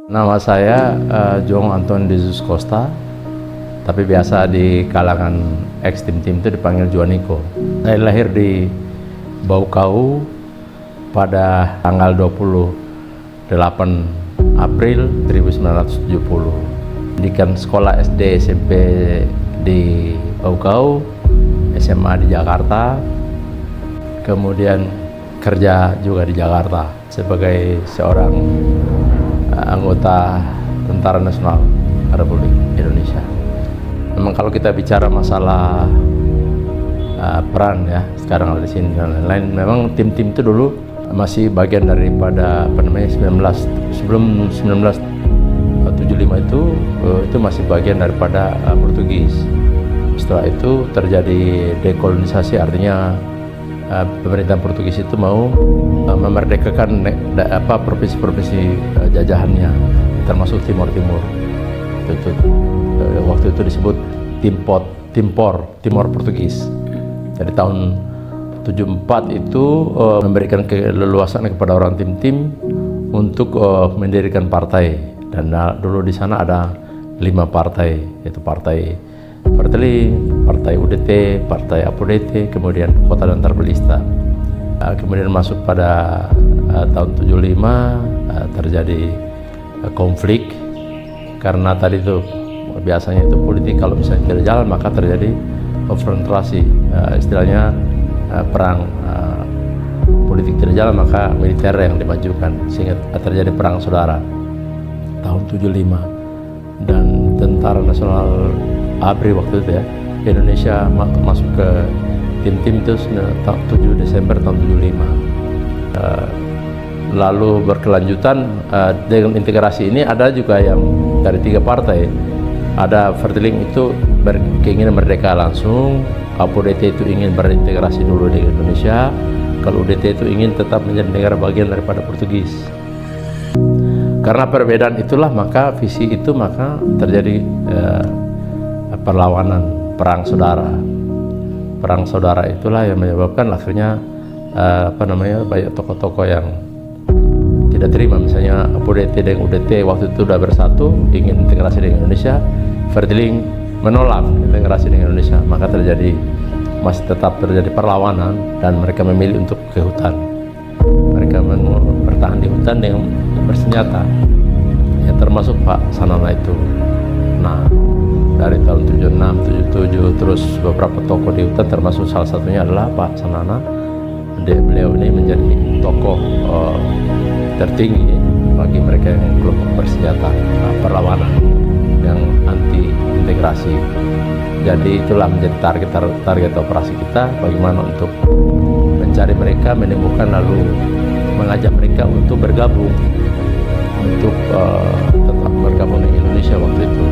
Nama saya Jong Anton Jesus Costa, tapi biasa di kalangan ex tim-tim itu dipanggil Juanico. Saya lahir di Baukau pada tanggal 28 April 1970. Pendidikan sekolah SD SMP di Baukau, SMA di Jakarta, kemudian kerja juga di Jakarta sebagai seorang anggota Tentara Nasional Republik Indonesia. Memang kalau kita bicara masalah peran ya, sekarang ada di sini dan lain-lain, memang tim-tim itu dulu masih bagian daripada sebelum 1975 itu masih bagian daripada Portugis. Setelah itu terjadi dekolonisasi, artinya pemerintahan Portugis itu mau memerdekakan provinsi-provinsi jajahannya, termasuk Timor. Waktu itu disebut Timor Portugis. Jadi tahun 74 itu memberikan keleluasan kepada orang tim-tim untuk mendirikan partai, dan dulu di sana ada 5 partai, yaitu Partai Perteling, Partai UDT, Partai APODT, kemudian Kota dan Tarbelista. Kemudian masuk pada tahun 75 terjadi konflik, karena tadi itu biasanya itu politik kalau misalnya tidak jalan maka terjadi konfrontasi, istilahnya perang. Politik tidak jalan maka militer yang dimajukan, sehingga terjadi perang saudara tahun 75. Dan Tentara Nasional ABRI waktu itu ya, Indonesia masuk ke tim-tim itu 7 Desember tahun 75. Lalu berkelanjutan dengan integrasi ini ada juga yang dari 3 partai. Ada Verteling itu keinginan merdeka langsung, APODT itu ingin berintegrasi dulu di Indonesia, kalau UDT itu ingin tetap menjadi negara bagian daripada Portugis. Karena perbedaan itulah maka visi itu maka terjadi perlawanan, perang saudara. Perang saudara itulah yang menyebabkan akhirnya banyak tokoh-tokoh yang tidak terima, misalnya APODT dan UDT waktu itu sudah bersatu ingin integrasi dengan Indonesia, Verteling menolak integrasi dengan Indonesia, maka masih tetap terjadi perlawanan dan mereka memilih untuk ke hutan. Mereka bertahan di hutan dengan bersenjata, ya termasuk Pak Sanana itu. Nah, dari tahun 76, 77 terus beberapa tokoh di hutan, termasuk salah satunya adalah Pak Sanana. Beliau ini menjadi tokoh tertinggi bagi mereka yang kelompok bersenjata perlawanan yang anti integrasi. Jadi itulah menjadi target operasi kita, bagaimana untuk mencari mereka, menemukan, lalu mengajak mereka untuk bergabung, untuk tetap bergabung dengan Indonesia waktu itu.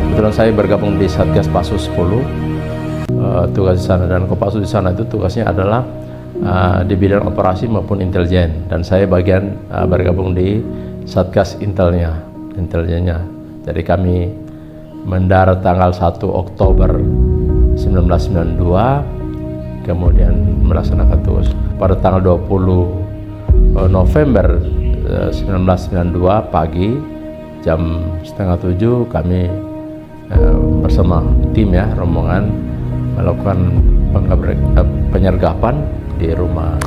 Kebetulan saya bergabung di Satgas Pasus 10, tugas di sana, dan Kopassus di sana itu tugasnya adalah di bidang operasi maupun intelijen, dan saya bagian bergabung di Satgas intelijennya. Jadi kami mendarat tanggal 1 Oktober 1992, kemudian melaksanakan tugas pada tanggal 20 November 1992 pagi jam 6:30 kami bersama tim ya, rombongan melakukan penyergapan di rumah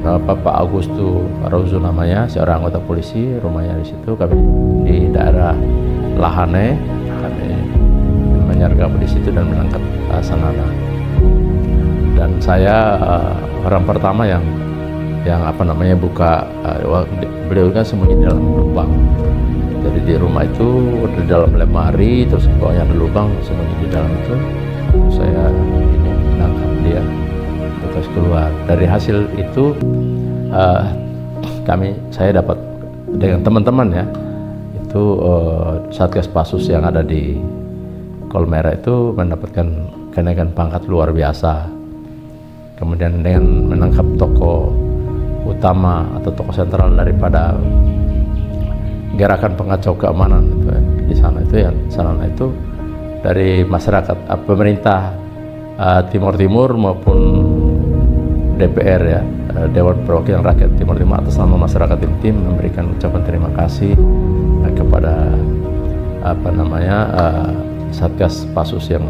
Pak Augusto Rauzo namanya, seorang anggota polisi, rumahnya di situ. Kami di daerah Lahane, kami menyergap di situ dan menangkap Sanana. Dan saya orang pertama yang buka, beliau kan sembunyi di dalam lubang. Jadi di rumah itu di dalam lemari, terus bawahnya ada lubang, sembunyi di dalam itu. Saya menangkap dia, terus keluar. Dari hasil itu saya dapat dengan teman-teman ya, itu Satgas Pasus yang ada di Kolmera itu mendapatkan kenaikan pangkat luar biasa. Kemudian dengan menangkap tokoh utama atau tokoh sentral daripada gerakan pengacau keamanan itu ya, di sana itu yang Sanana itu dari masyarakat, pemerintah Timur Timur maupun DPR ya, Dewan Perwakilan Rakyat Timur Timur atas nama masyarakat Tim memberikan ucapan terima kasih kepada Satgas Pasus yang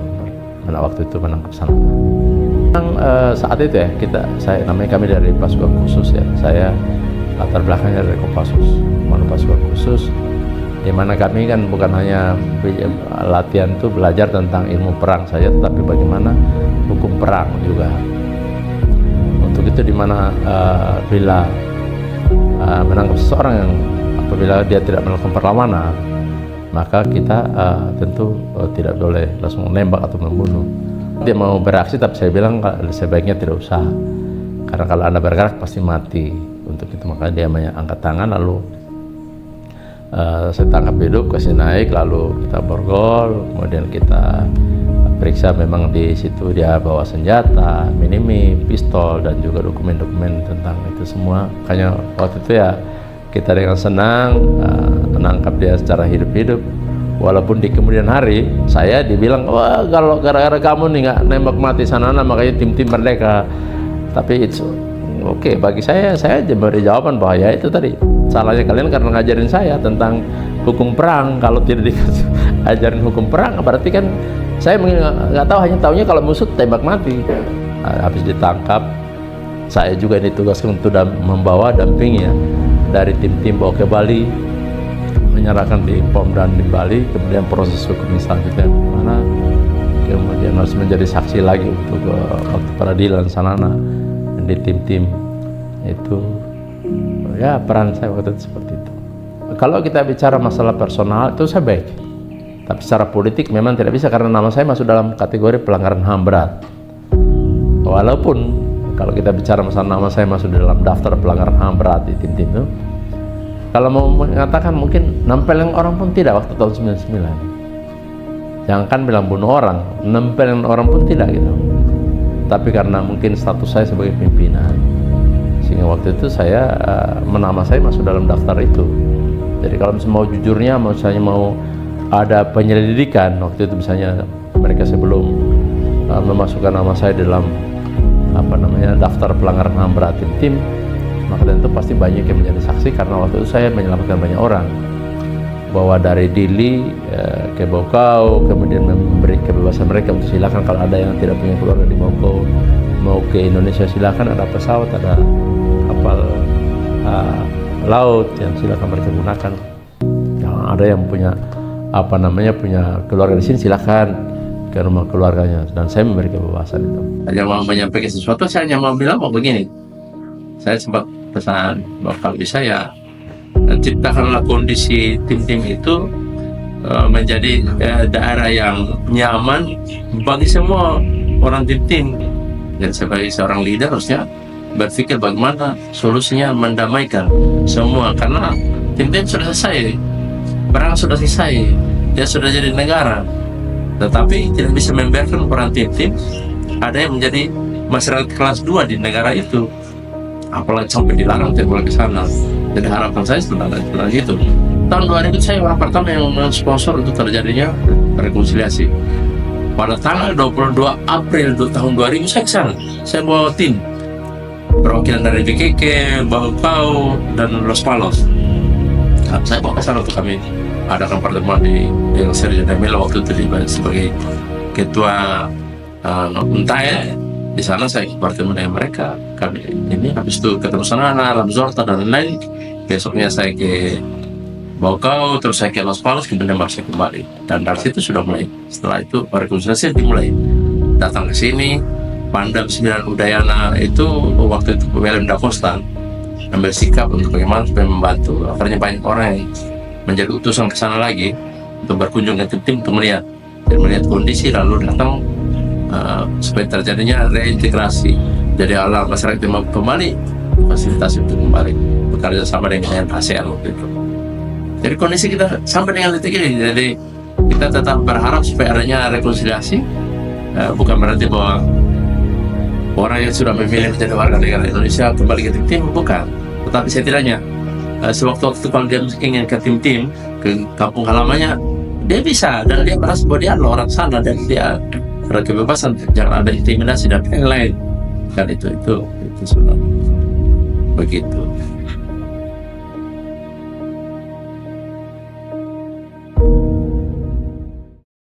pada waktu itu menangkap Sanana. Saat itu ya kami dari pasukan khusus ya, saya latar belakangnya dari Kopassus, pasukan khusus, di mana kami kan bukan hanya latihan itu belajar tentang ilmu perang saja, tetapi bagaimana hukum perang juga. Untuk itu di mana bila menangkap seseorang yang apabila dia tidak melakukan perlawanan, maka kita tentu tidak boleh langsung menembak atau membunuh. Dia mau beraksi, tapi saya bilang sebaiknya tidak usah, karena kalau Anda bergerak pasti mati. Untuk itu maka dia angkat tangan, lalu saya tangkap hidup, kasih naik, lalu kita borgol, kemudian kita periksa. Memang di situ dia bawa senjata, minimi, pistol, dan juga dokumen-dokumen tentang itu semua. Makanya waktu itu ya kita dengan senang menangkap dia secara hidup-hidup. Walaupun di kemudian hari saya dibilang, wah kalau gara-gara kamu nih nggak nembak mati Sanana makanya tim merdeka. Tapi it's okay bagi saya aja beri jawaban bahwa ya itu tadi salahnya kalian karena ngajarin saya tentang hukum perang. Kalau tidak diajarin hukum perang berarti kan saya nggak tahu, hanya tahunya kalau musuh tembak mati. Habis ditangkap, saya juga ditugaskan untuk membawa dampingnya dari tim bawa ke Bali, menyerahkan di POM dan di Bali, kemudian proses hukum selanjutnya mana, kemudian harus menjadi saksi lagi untuk waktu peradilan Sanana di tim itu. Ya peran saya waktu itu seperti itu. Kalau kita bicara masalah personal itu saya baik, tapi secara politik memang tidak bisa karena nama saya masuk dalam kategori pelanggaran HAM berat. Walaupun kalau kita bicara masalah nama saya masuk dalam daftar pelanggaran HAM berat di tim itu, kalau mau mengatakan mungkin nempelin orang pun tidak waktu tahun 99. Jangan bilang bunuh orang, nempelin orang pun tidak gitu. Tapi karena mungkin status saya sebagai pimpinan, sehingga waktu itu nama saya masuk dalam daftar itu. Jadi kalau misalnya mau jujurnya, misalnya mau ada penyelidikan waktu itu, misalnya mereka sebelum memasukkan nama saya dalam daftar pelanggaran HAM berat tim, maka tentu pasti banyak yang menjadi saksi karena waktu itu saya menyelamatkan banyak orang, bawa dari Dili ke Bokau, kemudian memberi kebebasan mereka untuk silakan kalau ada yang tidak punya keluarga di Bokau mau ke Indonesia silakan, ada pesawat, ada kapal laut yang silakan mereka gunakan. Yang ada yang punya punya keluarga di sini silakan ke rumah keluarganya, dan saya memberi kebebasan itu. Hanya mau menyampaikan sesuatu, saya hanya mau bilang begini, saya sempat pesan bahwa kalau bisa ya ciptakanlah kondisi tim itu menjadi daerah yang nyaman bagi semua orang tim. Dan sebagai seorang leader harusnya berpikir bagaimana solusinya mendamaikan semua, karena tim sudah selesai, perang sudah selesai, dia sudah jadi negara, tetapi tidak bisa membiarkan peran tim ada yang menjadi masyarakat kelas 2 di negara itu, apalagi sampai dilarang tidak boleh ke sana. Jadi harapan saya sebenarnya gitu. Tahun 2000 saya orang pertama yang sponsor untuk terjadinya rekonsiliasi. Pada tanggal 22 April tahun 2000 saya kesana. Saya bawa tim perwakilan dari BKK, Bau dan Los Palos. Nah, saya bawa kesana untuk kami adakan pertemuan di Sergio Melo waktu itu sebagai ketua Untaya. Di sana saya bertemu dengan mereka. Kami ini habis itu ketemu Sanana, Ramzorta dan lain-lain. Besoknya saya ke Bokau, terus saya ke Los Palos, kemudian saya kembali. Dan dari situ sudah mulai. Setelah itu rekonsiliasi dimulai. Datang ke sini, Pangdam 9 Udayana itu waktu itu William Da Costa ambil sikap untuk bagaimana supaya membantu. Akhirnya banyak orang yang menjadi utusan ke sana lagi untuk berkunjung ke tim untuk melihat kondisi, lalu datang supaya terjadinya reintegrasi. Jadi alam masyarakat yang mau kembali fasilitasi untuk kembali bekerja sama dengan ASEAN waktu itu. Jadi kondisi kita sampai dengan detik ini, jadi kita tetap berharap supaya adanya rekonsiliasi. Bukan berarti bahwa orang yang sudah memilih menjadi warga negara Indonesia kembali ke tim, bukan. Tetapi setidaknya sewaktu-waktu kalau dia ingin ke tim ke kampung halamannya, dia bisa, dan dia merasa bahwa dia adalah orang sana dan dia ada kebebasan, jangan ada intimidasi dan lain-lain. Kan itu sebenarnya. begitu.